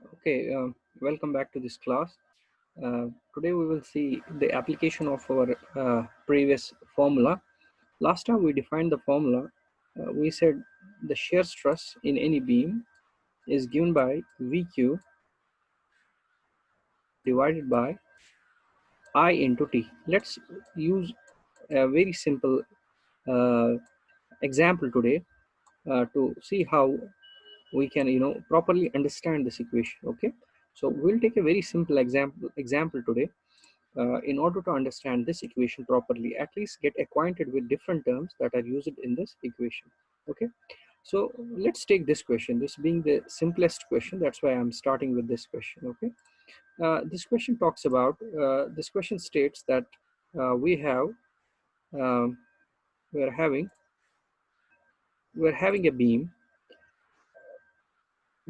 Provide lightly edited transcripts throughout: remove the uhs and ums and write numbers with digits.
Okay, welcome back to this class. Today we will see the application of our previous formula. Last time we defined the formula. We said the shear stress in any beam is given by VQ divided by I into T. Let's use a very simple uh, example today to see how we can properly understand this equation. Okay, so we'll take a very simple example today in order to understand this equation properly. At least get acquainted with different terms that are used in this equation. Okay, so let's take this question, this being the simplest question. That's why I'm starting with this question. Okay, this question talks about this question states that we have um, we're having we're having a beam.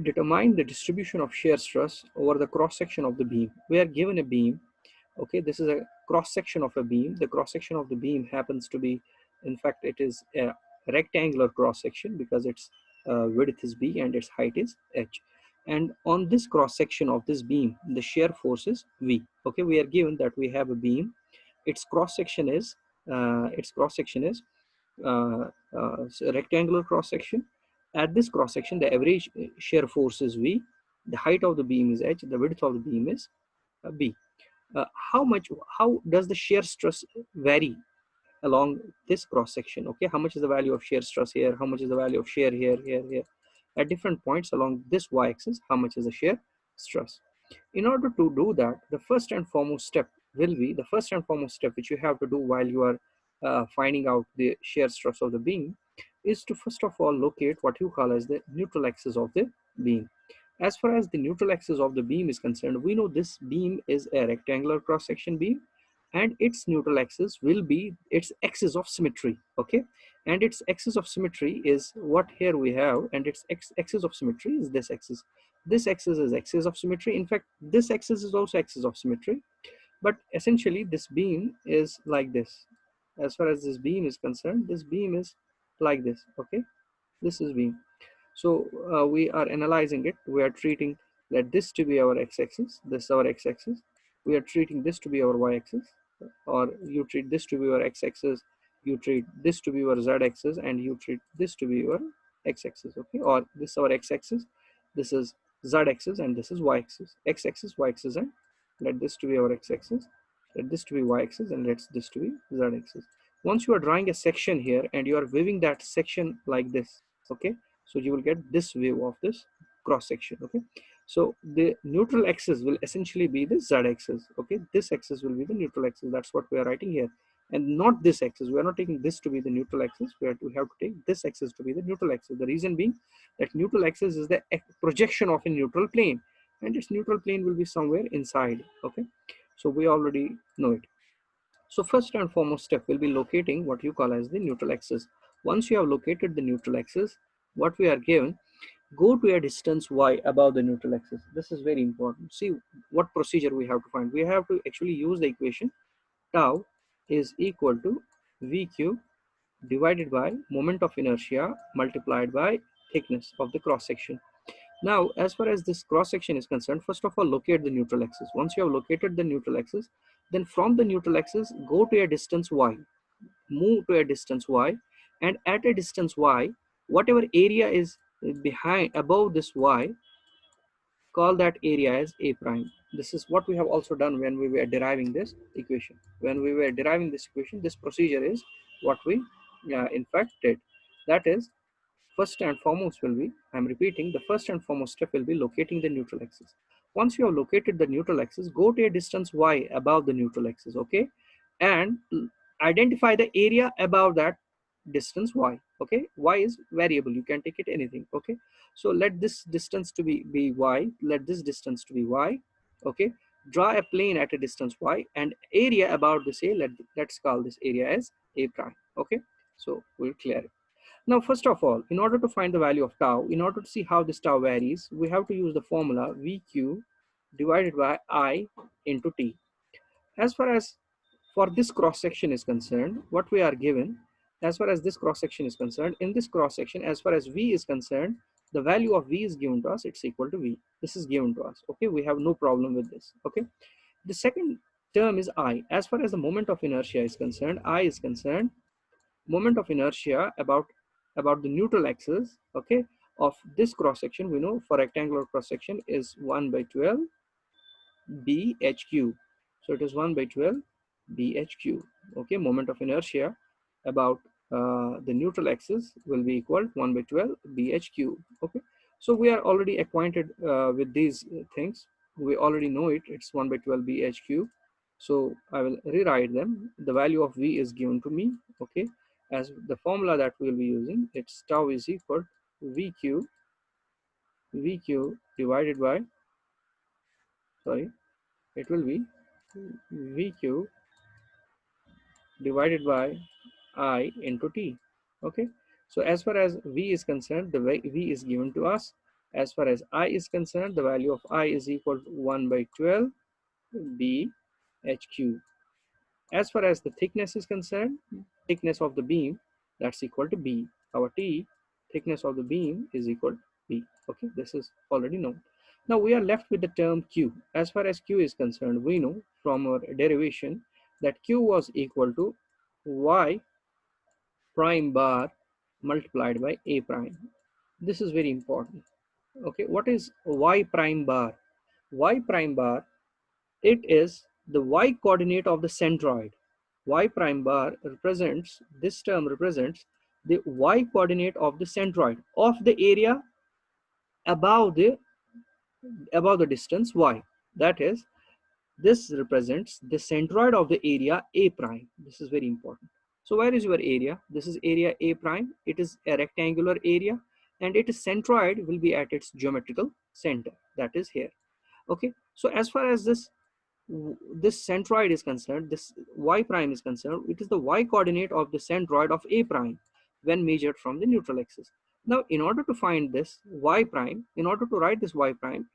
Determine the distribution of shear stress over the cross section of the beam. We are given a beam. Okay, this is a cross section of a beam. The cross section of the beam happens to be, in fact, it is a rectangular cross section because its width is b and its height is h. And on this cross section of this beam, the shear force is v. Okay, we are given that we have a beam. Its cross section is uh, rectangular cross section. At this cross section, the average shear force is v. The height of the beam is h. The width of the beam is b. How does the shear stress vary along this cross section? Okay, how much is the value of shear stress here, how much is the value of shear here at different points along this y-axis, how much is the shear stress? In order to do that, the first and foremost step which you have to do while you are finding out the shear stress of the beam is to first of all locate what you call as the neutral axis of the beam. As far as the neutral axis of the beam is concerned, we know this beam is a rectangular cross-section beam, and its neutral axis will be its axis of symmetry. Okay, and its axis of symmetry is what here we have, and its axis of symmetry is this axis. This axis is axis of symmetry. In fact, this axis is also axis of symmetry, but essentially this beam is like this. As far as this beam is concerned, this beam is like this. Okay, this is beam. So we are analyzing it. We are treating let this to be our x-axis, this our x-axis. We are treating this to be our y-axis, or you treat this to be your x-axis, you treat this to be your z-axis, and you treat this to be your x-axis. Okay, or this is our x-axis, this is z-axis, and this is y-axis, x-axis, y-axis, and let this to be our x-axis, let this to be y-axis, and let this to be z-axis. Once you are drawing a section here and you are weaving that section like this, okay, so you will get this view of this cross section. Okay, so the neutral axis will essentially be the z axis. Okay, this axis will be the neutral axis. That's what we are writing here, and not this axis. We are not taking this to be the neutral axis. We have to take this axis to be the neutral axis. The reason being that neutral axis is the projection of a neutral plane, and its neutral plane will be somewhere inside. Okay, so we already know it. So first and foremost step will be locating what you call as the neutral axis. Once you have located the neutral axis, what we are given, go to a distance y above the neutral axis. This is very important. See what procedure we have to find. We have to actually use the equation tau is equal to VQ divided by moment of inertia multiplied by thickness of the cross section. Now, as far as this cross section is concerned, first of all, locate the neutral axis. Once you have located the neutral axis, then from the neutral axis, go to a distance y, move to a distance y, and at a distance y, whatever area is behind above this y, call that area as a prime. This is what we have also done when we were deriving this equation. When we were deriving this equation, this procedure is what we in fact did. That is, first and foremost will be, I'm repeating, the first and foremost step will be locating the neutral axis. Once you have located the neutral axis, go to a distance y above the neutral axis, okay? And identify the area above that distance y, okay? Y is variable, you can take it anything, okay? So let this distance to be y, let this distance to be y, okay? Draw a plane at a distance y, and area about this a, let's call this area as a prime, okay? So we'll clear it. Now, first of all, in order to find the value of tau, in order to see how this tau varies, we have to use the formula VQ divided by I into T. As far as for this cross section is concerned, what we are given, as far as this cross section is concerned, in this cross section, as far as V is concerned, the value of v is given to us, it's equal to v. This is given to us. Okay, we have no problem with this. Okay, the second term is I. As far as the moment of inertia is concerned, I is concerned, moment of inertia about the neutral axis, okay, of this cross section, we know for rectangular cross section is 1 by 12 bhq. So it is 1 by 12 bhq. Okay, moment of inertia about the neutral axis will be equal to 1 by 12 bhq. Okay, so we are already acquainted with these things. We already know it. It's 1 by 12 bhq. So I will rewrite them. The value of v is given to me. Okay, as the formula that we will be using, it's tau is equal to vq divided by, sorry, it will be vq divided by I into t. Okay, so as far as v is concerned, the v is given to us. As far as I is concerned, the value of I is equal to 1 by 12 b hq. As far as the thickness is concerned, thickness of the beam, that's equal to b. Our t, thickness of the beam, is equal to b. Okay, this is already known. Now we are left with the term q. As far as q is concerned, we know from our derivation that q was equal to y prime bar multiplied by a prime. This is very important. Okay, what is y prime bar? Y prime bar, it is the y coordinate of the centroid. Y prime bar represents, this term represents the y coordinate of the centroid of the area above the distance y. That is, this represents the centroid of the area a prime. This is very important. So where is your area? This is area a prime. It is a rectangular area, and its centroid will be at its geometrical center, that is here. Okay, so as far as this centroid is concerned, this y prime is concerned, it is the y coordinate of the centroid of a prime when measured from the neutral axis. Now, in order to find this y prime, in order to write this y prime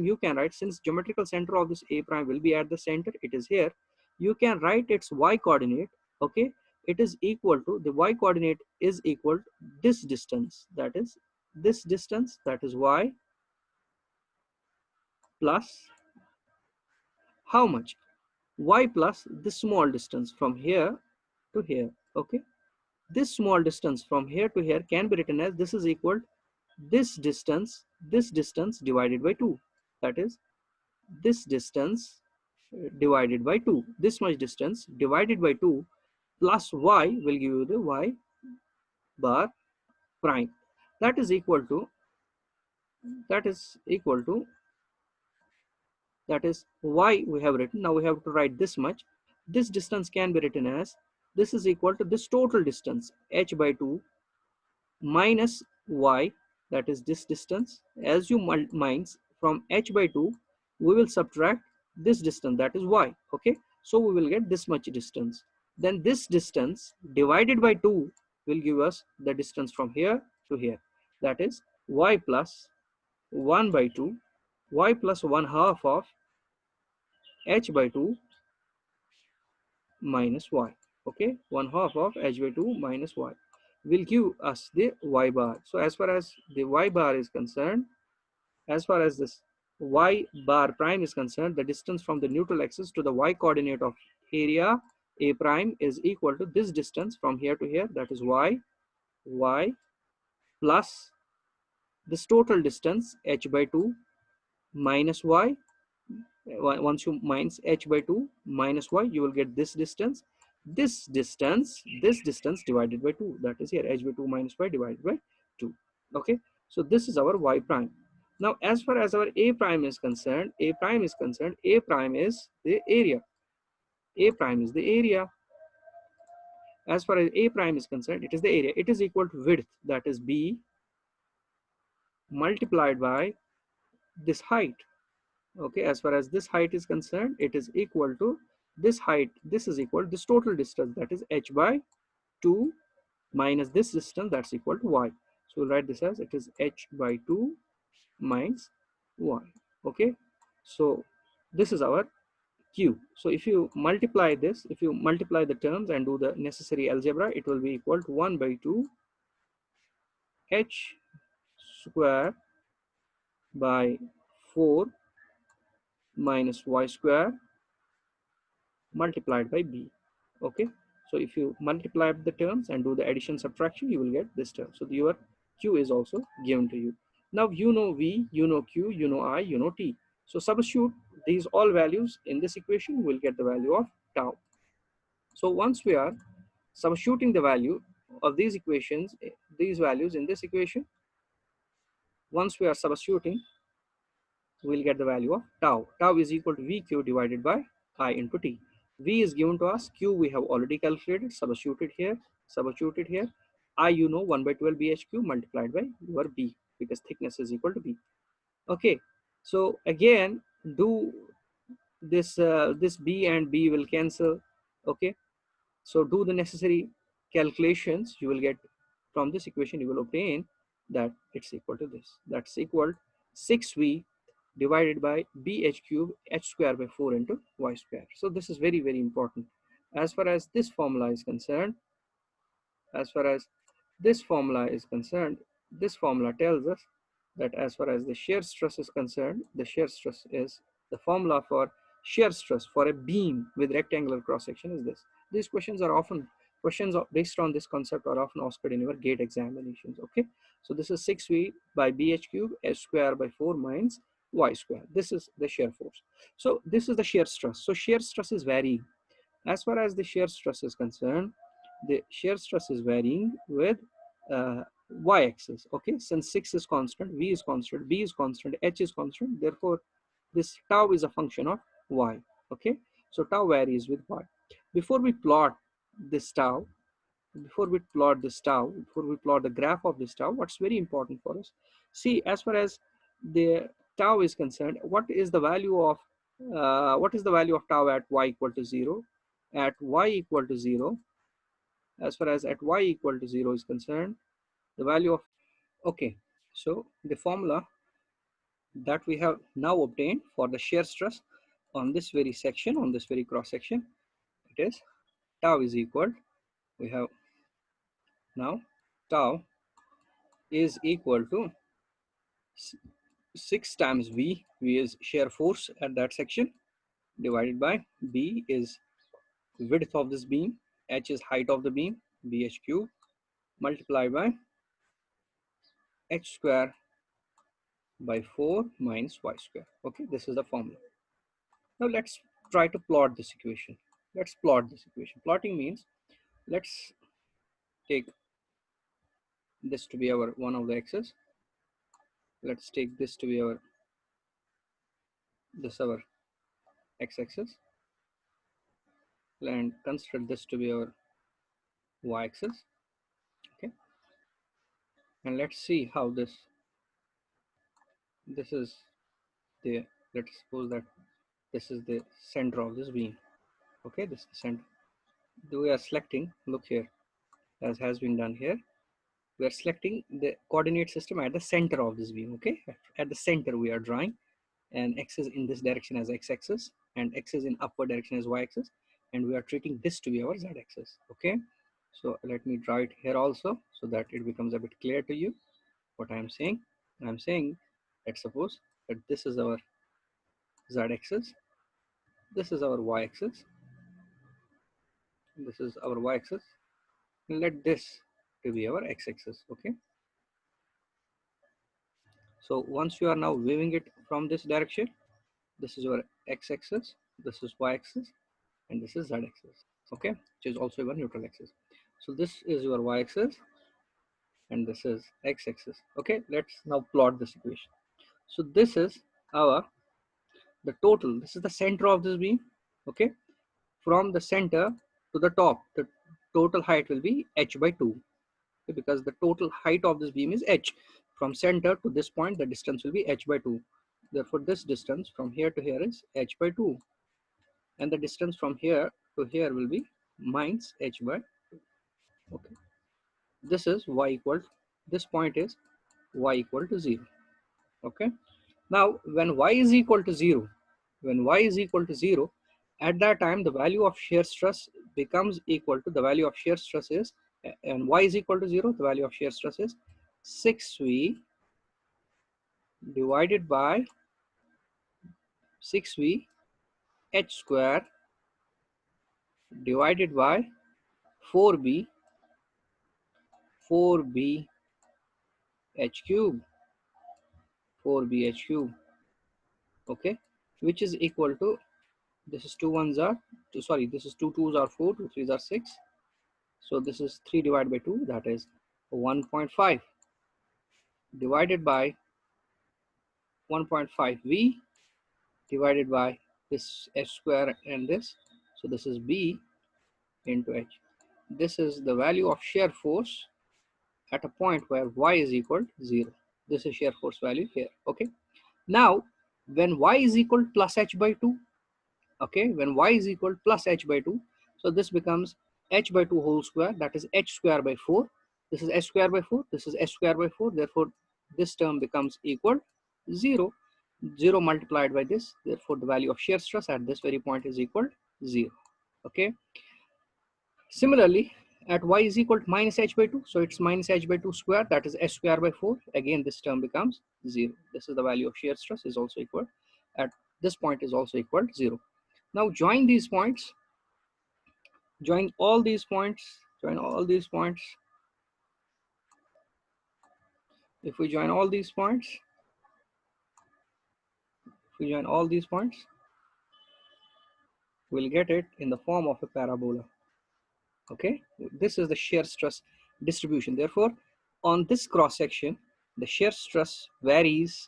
you can write, since geometrical center of this a prime will be at the center, it is here, you can write its y coordinate. Okay, it is equal to, the y coordinate is equal to this distance, that is this distance, that is y, plus how much? Y plus this small distance from here to here. Okay, this small distance from here to here can be written as, this is equal to this distance divided by 2. That is, this distance divided by 2, this much distance divided by 2 plus y will give you the y bar prime. That is equal to, that is equal to, that is y we have written. Now we have to write this much. This distance can be written as, this is equal to this total distance h by 2 minus y, that is this distance. As you minus from h by 2, we will subtract this distance, that is y. Okay, so we will get this much distance. Then this distance divided by 2 will give us the distance from here to here, that is y plus 1 by 2, y plus 1 half of h by 2 minus y. Okay, 1 half of h by 2 minus y will give us the y bar. So as far as the y bar is concerned, as far as this y bar prime is concerned, the distance from the neutral axis to the y coordinate of area a prime is equal to this distance from here to here, that is y plus this total distance h by 2 minus y. Once you minus h by 2 minus y, you will get this distance divided by 2, that is here h by 2 minus y divided by 2. Okay, so this is our y prime. Now as far as our a prime is concerned, a prime is the area. A prime is the area. As far as a prime is concerned, it is the area. It is equal to width, that is b, multiplied by this height. Okay, as far as this height is concerned, it is equal to this height, this is equal to this total distance, that is h by 2 minus this distance, that's equal to y. So we'll write this as, it is h by 2 minus y. Okay, so this is our q. So if you multiply this, if you multiply the terms and do the necessary algebra, it will be equal to 1 by 2 h square by 4 minus y square multiplied by b. Okay, so if you multiply the terms and do the addition subtraction, you will get this term. So your q is also given to you. Now you know v, you know q, you know I, you know t. So substitute these all values in this equation, we'll get the value of tau. So once we are substituting the value of these equations, these values in this equation, once we are substituting, we'll get the value of tau. Tau is equal to vq divided by I into t. V is given to us, q we have already calculated, substituted here, substituted here. I, you know, 1 by 12 bhq multiplied by your b, because thickness is equal to b. Okay, so again, do this, this b and b will cancel. Okay, so do the necessary calculations. You will get from this equation, you will obtain that it's equal to this. That's equal 6v divided by bh cube h square by 4 into y square. So this is very, very important. As far as this formula is concerned, as far as this formula is concerned, this formula tells us that as far as the shear stress is concerned, the shear stress is the formula for shear stress for a beam with rectangular cross section is this. These questions are often based on this concept are often asked in your gate examinations. Okay, so this is 6v by bh cube h square by 4 minus y square. This is the shear force. So this is the shear stress. So shear stress is varying. As far as the shear stress is concerned, the shear stress is varying with y-axis. Okay, since 6 is constant, v is constant, b is constant, h is constant, therefore this tau is a function of y. Okay, so tau varies with y. Before we plot this tau, before we plot the graph of this tau, what's very important for us, see, as far as the tau is concerned, what is the value of tau at y equal to 0? At y equal to 0, as far as at y equal to 0 is concerned, the value of, okay, so the formula that we have now obtained for the shear stress on this very section, on this very cross section, it is tau is equal, we have now tau is equal to 6 times v is shear force at that section, divided by b is width of this beam, h is height of the beam, bh cube, multiplied by h square by 4 minus y square. Okay, this is the formula. Now let's try to plot this equation. Let's plot this equation. Plotting means, let's take this to be our one of the axes. Let's take this to be our x-axis, and consider this to be our y-axis. Okay, and let's see how this is the, let's suppose that this is the center of this beam. Okay, this is the center. We are selecting, look here, as has been done here, we are selecting the coordinate system at the center of this beam. Okay, at the center we are drawing, and x is in this direction as x-axis, and x is in upward direction as y-axis, and we are treating this to be our z-axis. Okay, so let me draw it here also, so that it becomes a bit clear to you what I am saying. I'm saying, let's suppose that this is our z-axis, this is our y-axis, this is our y-axis, and let this to be our x-axis. Okay, so once you are now viewing it from this direction, this is your x-axis, this is y-axis, and this is z-axis. Okay, which is also your neutral axis. So this is your y-axis, and this is x-axis. Okay, let's now plot this equation. So this is our the total, this is the center of this beam. Okay, from the center to the top, the total height will be h by 2. Okay, because the total height of this beam is h. From center to this point, the distance will be h by 2. Therefore, this distance from here to here is h by 2. And the distance from here to here will be minus h by 2. Okay, this is y equal, this point is y equal to 0. Okay, now when y is equal to 0, when y is equal to 0, at that time the value of shear stress becomes equal to, the value of shear stress is, and y is equal to 0, the value of shear stress is 6v divided by 6v h square divided by 4b 4b h cube 4b h cube, okay, which is equal to, this is 2 ones are sorry, this is 2 twos are 4, 2 threes are 6, so this is 3 divided by 2, that is 1.5 divided by 1.5v divided by this h square and this, so this is b into h. This is the value of shear force at a point where y is equal to 0. This is shear force value here, okay. Now when y is equal to plus h by 2, okay, when y is equal to plus h by 2, so this becomes h by 2 whole square, that is h square by 4. This is h square by 4, this is h square by 4, therefore this term becomes equal 0. 0 multiplied by this, therefore the value of shear stress at this very point is equal to 0, okay. Similarly, at y is equal to minus h by 2, so it's minus h by 2 square, that is h square by 4. Again, this term becomes 0. This is the value of shear stress is also equal, at this point is also equal to 0. Now join these points, join all these points, join all these points. If we join all these points, if we join all these points, we'll get it in the form of a parabola, okay. This is the shear stress distribution. Therefore, on this cross section, the shear stress varies.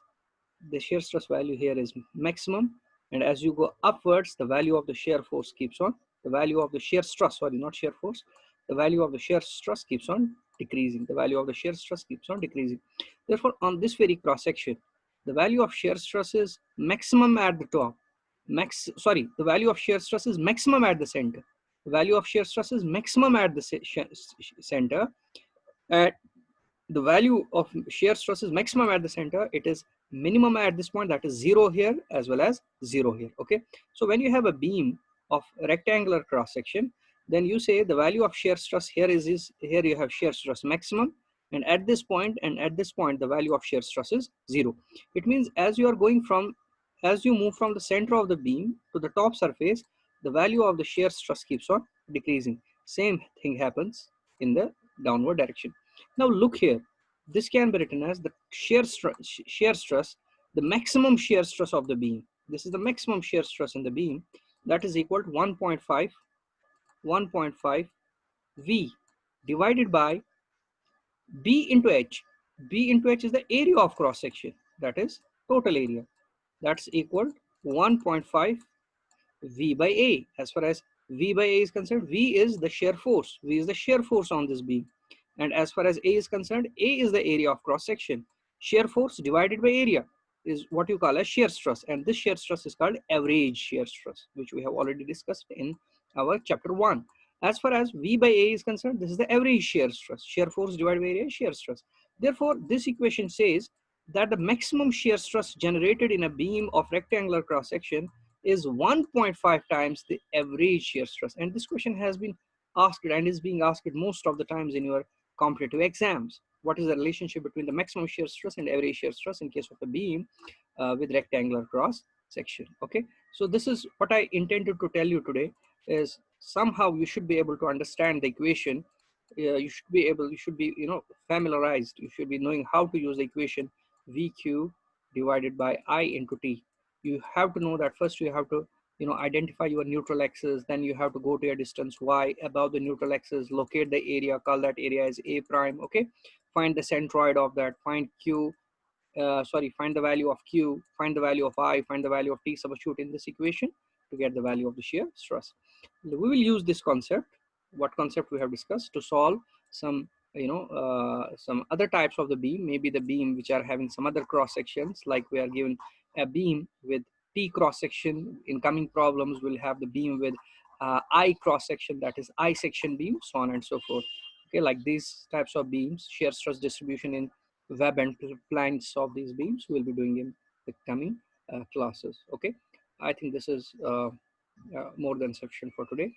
The shear stress value here is maximum, and as you go upwards, the value of the shear force keeps on, the value of the shear stress, sorry, not shear force, the value of the shear stress keeps on decreasing, the value of the shear stress keeps on decreasing. Therefore, on this very cross section, the value of shear stress is maximum at the top, the value of shear stress is maximum at the center, the value of shear stress is maximum at the center. At the value of shear stress is maximum at the center, it is minimum at this point, that is 0 here as well as 0 here, okay. So when you have a beam of rectangular cross section, then you say the value of shear stress here is here you have shear stress maximum, and at this point and at this point the value of shear stress is 0. It means as you are going from, as you move from the center of the beam to the top surface, the value of the shear stress keeps on decreasing. Same thing happens in the downward direction. Now look here, this can be written as the shear stress, the maximum shear stress of the beam. This is the maximum shear stress in the beam, that is equal to 1.5 V divided by B into H. B into H is the area of cross section, that is total area. That's equal to 1.5 V by A. As far as V by A is concerned, V is the shear force. V is the shear force on this beam. And as far as A is concerned, A is the area of cross section. Shear force divided by area is what you call as shear stress. And this shear stress is called average shear stress, which we have already discussed in our chapter 1. As far as V by A is concerned, this is the average shear stress. Shear force divided by area is shear stress. Therefore, this equation says that the maximum shear stress generated in a beam of rectangular cross section is 1.5 times the average shear stress. And this question has been asked and is being asked most of the times in your competitive exams. What is the relationship between the maximum shear stress and average shear stress in case of a beam with rectangular cross section? Okay, so this is what I intended to tell you today, is somehow you should be able to understand the equation. You should be familiarized, you should be knowing how to use the equation VQ divided by I into T. You have to know that first you have to identify your neutral axis, then you have to go to your distance y above the neutral axis, locate the area, call that area as A prime, okay. Find the centroid of that, find Q, find the value of Q, find the value of I, find the value of T, substitute in this equation to get the value of the shear stress. We will use this concept, what concept we have discussed, to solve some some other types of the beam, maybe the beam which are having some other cross sections, like we are given a beam with T cross section. In coming problems we'll have the beam with I cross section, that is I section beam, so on and so forth, okay. Like these types of beams, shear stress distribution in web and planks of these beams we'll be doing in the coming classes, okay. I think this is more than sufficient for today.